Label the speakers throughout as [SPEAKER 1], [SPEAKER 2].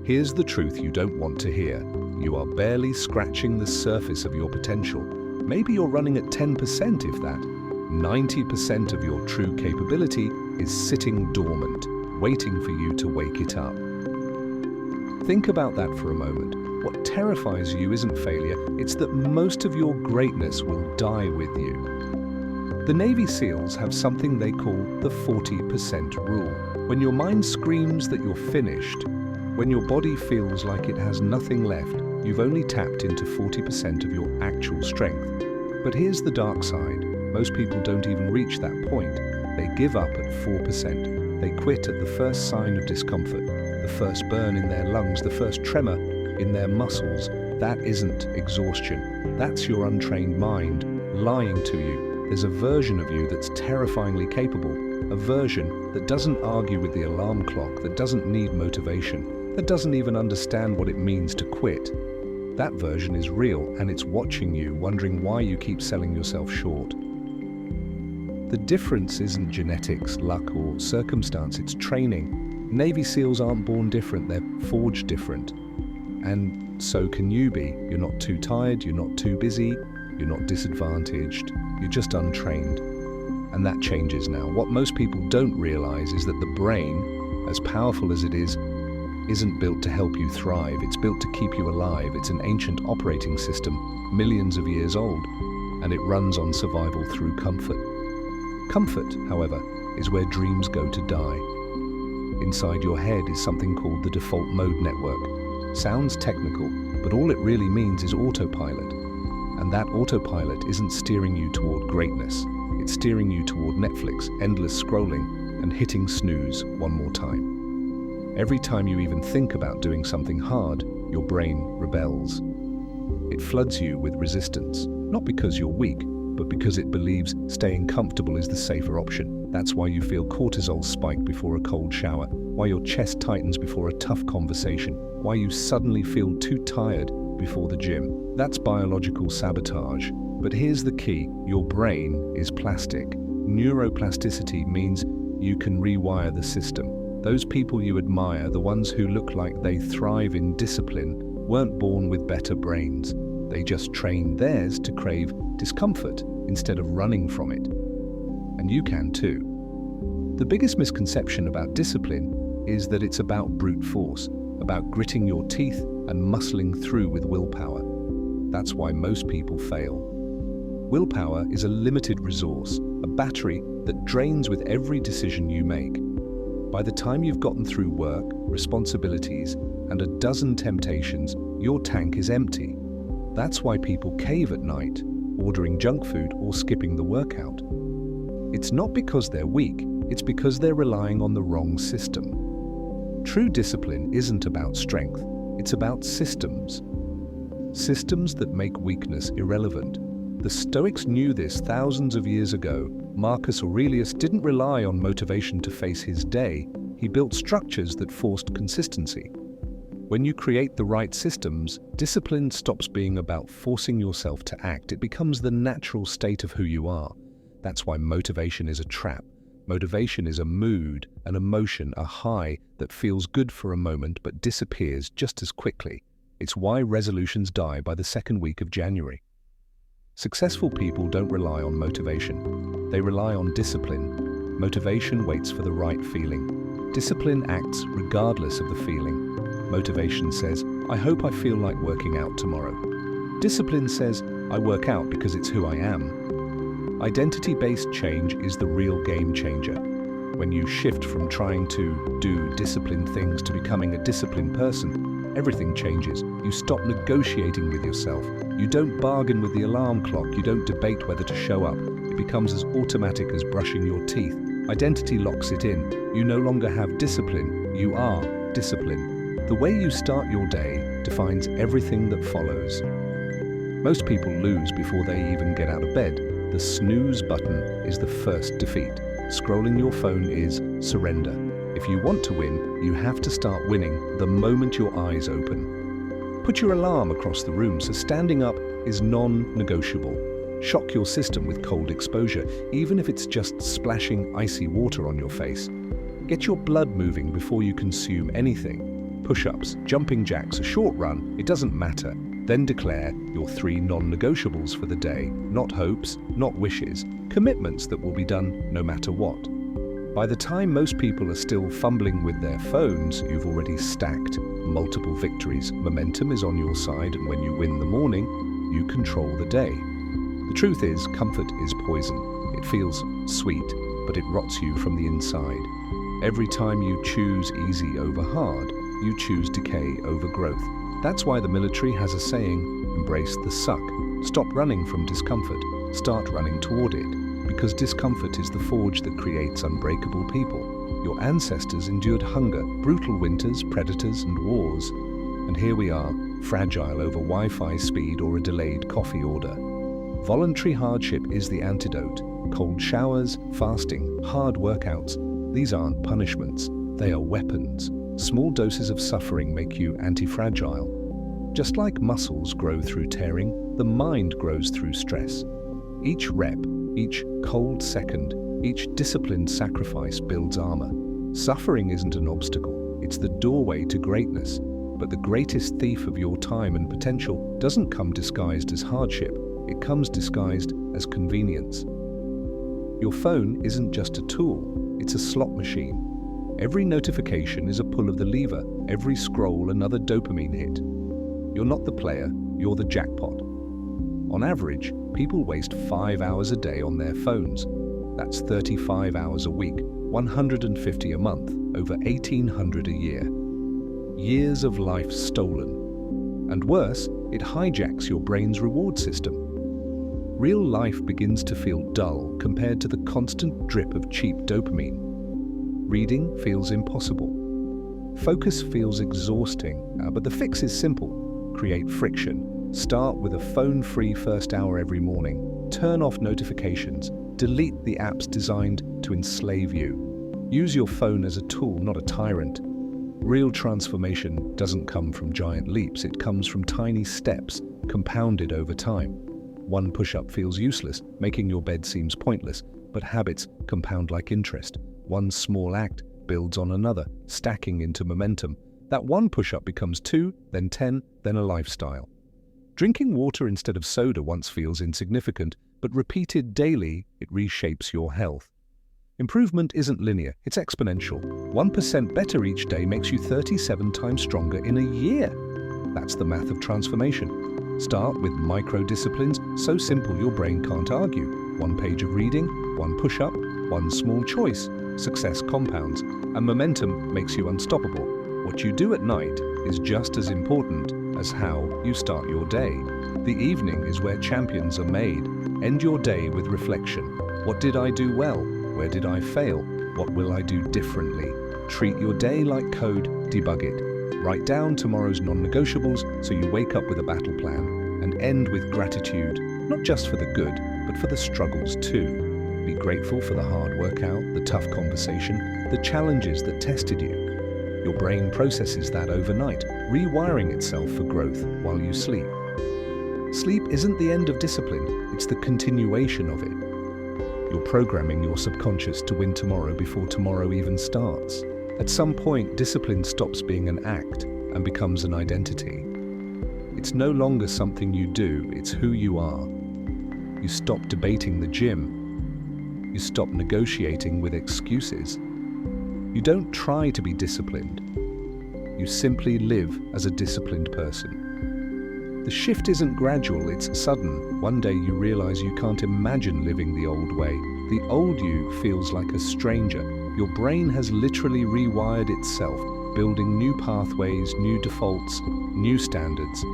[SPEAKER 1] Here's the truth you don't want to hear. You are barely scratching the surface of your potential. Maybe you're running at 10% if that. 90% of your true capability is sitting dormant, waiting for you to wake it up. Think about that for a moment. What terrifies you isn't failure, it's that most of your greatness will die with you. The Navy SEALs have something they call the 40% rule. When your mind screams that you're finished, when your body feels like it has nothing left, you've only tapped into 40% of your actual strength. But here's the dark side. Most people don't even reach that point. They give up at 4%. They quit at the first sign of discomfort, the first burn in their lungs, the first tremor in their muscles. That isn't exhaustion. That's your untrained mind lying to you. There's a version of you that's terrifyingly capable, a version that doesn't argue with the alarm clock, that doesn't need motivation, that doesn't even understand what it means to quit. That version is real, and it's watching you, wondering why you keep selling yourself short. The difference isn't genetics, luck, or circumstance, it's training. Navy SEALs aren't born different, they're forged different. And so can you be. You're not too tired, you're not too busy, you're not disadvantaged, you're just untrained. And that changes now. What most people don't realize is that the brain, as powerful as it is, isn't built to help you thrive. It's built to keep you alive. It's an ancient operating system, millions of years old, and it runs on survival through comfort. Comfort, however, is where dreams go to die. Inside your head is something called the default mode network. Sounds technical, but all it really means is autopilot. And that autopilot isn't steering you toward greatness. It's steering you toward Netflix, endless scrolling, and hitting snooze one more time. Every time you even think about doing something hard, your brain rebels. It floods you with resistance, not because you're weak, but because it believes staying comfortable is the safer option. That's why you feel cortisol spike before a cold shower, why your chest tightens before a tough conversation, why you suddenly feel too tired before the gym. That's biological sabotage. But here's the key, your brain is plastic. Neuroplasticity means you can rewire the system. Those people you admire, the ones who look like they thrive in discipline, weren't born with better brains. They just trained theirs to crave discomfort instead of running from it. And you can too. The biggest misconception about discipline is that it's about brute force, about gritting your teeth and muscling through with willpower. That's why most people fail. Willpower is a limited resource, a battery that drains with every decision you make. By the time you've gotten through work, responsibilities, and a dozen temptations, your tank is empty. That's why people cave at night, ordering junk food or skipping the workout. It's not because they're weak, it's because they're relying on the wrong system. True discipline isn't about strength, it's about systems. Systems that make weakness irrelevant. The Stoics knew this thousands of years ago. Marcus Aurelius didn't rely on motivation to face his day. He built structures that forced consistency. When you create the right systems, discipline stops being about forcing yourself to act. It becomes the natural state of who you are. That's why motivation is a trap. Motivation is a mood, an emotion, a high that feels good for a moment but disappears just as quickly. It's why resolutions die by the second week of January. Successful people don't rely on motivation. They rely on discipline. Motivation waits for the right feeling. Discipline acts regardless of the feeling. Motivation says, I hope I feel like working out tomorrow. Discipline says, I work out because it's who I am. Identity-based change is the real game changer. When you shift from trying to do disciplined things to becoming a disciplined person, everything changes. You stop negotiating with yourself. You don't bargain with the alarm clock. You don't debate whether to show up. It becomes as automatic as brushing your teeth. Identity locks it in. You no longer have discipline. You are discipline. The way you start your day defines everything that follows. Most people lose before they even get out of bed. The snooze button is the first defeat. Scrolling your phone is surrender. If you want to win, you have to start winning the moment your eyes open. Put your alarm across the room so standing up is non-negotiable. Shock your system with cold exposure, even if it's just splashing icy water on your face. Get your blood moving before you consume anything. push-ups, jumping jacks, a short run, it doesn't matter. Then declare your 3 non-negotiables for the day. Not hopes, not wishes, commitments that will be done no matter what. By the time most people are still fumbling with their phones, you've already stacked multiple victories. Momentum is on your side, and when you win the morning, you control the day. The truth is, comfort is poison. It feels sweet, but it rots you from the inside. Every time you choose easy over hard, you choose decay over growth. That's why the military has a saying, embrace the suck. Stop running from discomfort, start running toward it. Because discomfort is the forge that creates unbreakable people. Your ancestors endured hunger, brutal winters, predators and wars. And here we are, fragile over Wi-Fi speed or a delayed coffee order. Voluntary hardship is the antidote. Cold showers, fasting, hard workouts. These aren't punishments, they are weapons. Small doses of suffering make you anti-fragile. Just like muscles grow through tearing, the mind grows through stress. Each rep, each cold second, each disciplined sacrifice builds armor. Suffering isn't an obstacle, it's the doorway to greatness. But the greatest thief of your time and potential doesn't come disguised as hardship, it comes disguised as convenience. Your phone isn't just a tool, it's a slot machine. Every notification is a pull of the lever, every scroll another dopamine hit. You're not the player, you're the jackpot. On average, people waste 5 hours a day on their phones. That's 35 hours a week, 150 a month, over 1,800 a year. Years of life stolen. And worse, it hijacks your brain's reward system. Real life begins to feel dull compared to the constant drip of cheap dopamine. Reading feels impossible. Focus feels exhausting, but the fix is simple. Create friction. Start with a phone-free first hour every morning. Turn off notifications. Delete the apps designed to enslave you. Use your phone as a tool, not a tyrant. Real transformation doesn't come from giant leaps, it comes from tiny steps, compounded over time. One push-up feels useless, making your bed seems pointless, but habits compound like interest. One small act builds on another, stacking into momentum. That one push-up becomes 2, then 10, then a lifestyle. Drinking water instead of soda once feels insignificant, but repeated daily, it reshapes your health. Improvement isn't linear, it's exponential. 1% better each day makes you 37 times stronger in a year. That's the math of transformation. Start with micro-disciplines, so simple your brain can't argue. 1 page of reading, 1 push-up, 1 small choice. Success compounds, and momentum makes you unstoppable. What you do at night is just as important as how you start your day. The evening is where champions are made. End your day with reflection. What did I do well? Where did I fail? What will I do differently? Treat your day like code, debug it. Write down tomorrow's non-negotiables so you wake up with a battle plan, and end with gratitude, not just for the good, but for the struggles too. Be grateful for the hard workout, the tough conversation, the challenges that tested you. Your brain processes that overnight, rewiring itself for growth while you sleep. Sleep isn't the end of discipline, it's the continuation of it. You're programming your subconscious to win tomorrow before tomorrow even starts. At some point, discipline stops being an act and becomes an identity. It's no longer something you do, it's who you are. You stop debating the gym. You stop negotiating with excuses. You don't try to be disciplined. You simply live as a disciplined person. The shift isn't gradual, it's sudden. One day you realize you can't imagine living the old way. The old you feels like a stranger. Your brain has literally rewired itself, building new pathways, new defaults, new standards.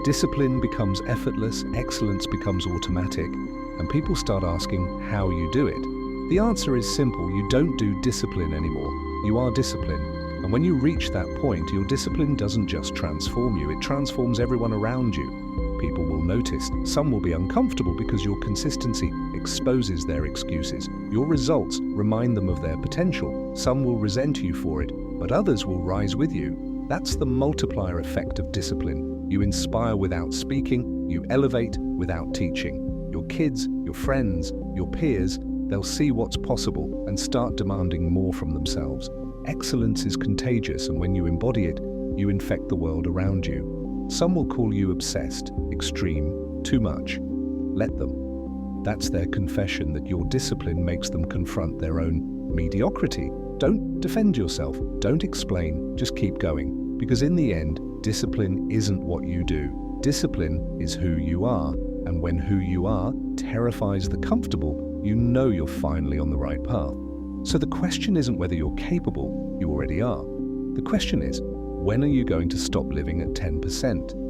[SPEAKER 1] Discipline becomes effortless, excellence becomes automatic, and people start asking how you do it. The answer is simple: you don't do discipline anymore. You are discipline. And when you reach that point, your discipline doesn't just transform you, it transforms everyone around you. People will notice, some will be uncomfortable because your consistency exposes their excuses. Your results remind them of their potential. Some will resent you for it, but others will rise with you. That's the multiplier effect of discipline. You inspire without speaking, you elevate without teaching. Your kids, your friends, your peers, they'll see what's possible and start demanding more from themselves. Excellence is contagious, and when you embody it, you infect the world around you. Some will call you obsessed, extreme, too much. Let them. That's their confession that your discipline makes them confront their own mediocrity. Don't defend yourself. Don't explain. Just keep going. Because in the end, discipline isn't what you do. Discipline is who you are. And when who you are terrifies the comfortable, you know you're finally on the right path. So the question isn't whether you're capable. You already are. The question is, when are you going to stop living at 10%?